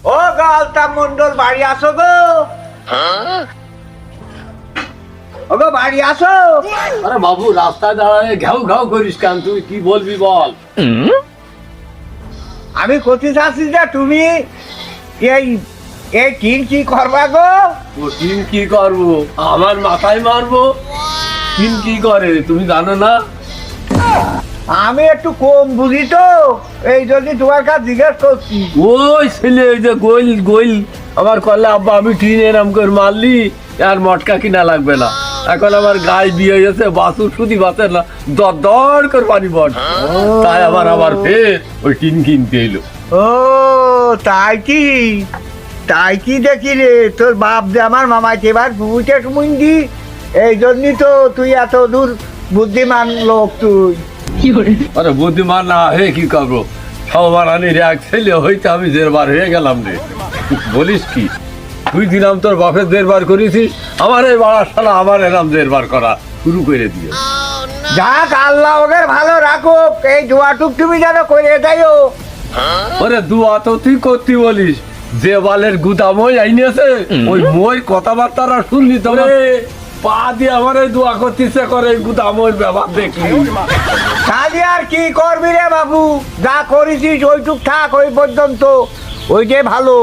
ও গালতা মন্ডল বাড়ি আসো গো। ও গো বাড়ি আসো। আরে বাবু রাস্তায় দাঁড়ায় ঘাউ ঘাউ করিস কেন? তুই কি বলবি বল। আমি করতে চাচ্ছি যে তুমি এই এই টিন কি করবা গো? ও টিন কি করবো? আমার মাথায় মারবো? টিন কি করে তুমি জানো না? আমি একটু কম বুঝি তো, এই জন্য তোমার কাছে জিজ্ঞেস করছি। ওই ছেলে ওই যে গোল গোল আমার করলে আব্বা আমি টিন এরম করে মারলি আর মটকা কিনা লাগবে না। এখন আমার গায়ে বিয়ে হয়েছে, বাসুর শুধু বাঁচে না, দর দর করে পানি পড়। তাই আবার ফের ওই টিন কিনতে এলো। ও তাই কি? তাই কি দেখি রে, তোর বাপ যে আমার মামাকে এবার বুঝে মুন্ডি, এই জন্যই তো তুই এত দূর বুদ্ধিমান লোক তুই। আরে বুদ্ধিমান না হয়ে কি করবো? সবারানির এক ছেলে হইতে আমি জেরবার হয়ে গেলাম রে। বলিস কি? তুই দিলাম তোর বাপের জেরবার করেছিস, আমার এই বাড়ার শালা আমার এরাম জেরবার করা শুরু করে দিয়ে। যাক আল্লাহ ওদের ভালো রাখুক, এই জোয়াটুক তুমি যেন করে দেয়ও। ওরে দুয়া তো তুই করতি বলিস, যে বালের গুদামই আইনেছে ওই মই কথাবার্তারা শুনলি তো পা দিয়ে আমার এই দোয়া করতেছে করে গুদামই ব্যবহার দেখলি। তাহলে আর কি করবি রে বাবু, যা করেছিস ওইটুক থাক ওই পর্যন্ত, ওইটাই ভালো।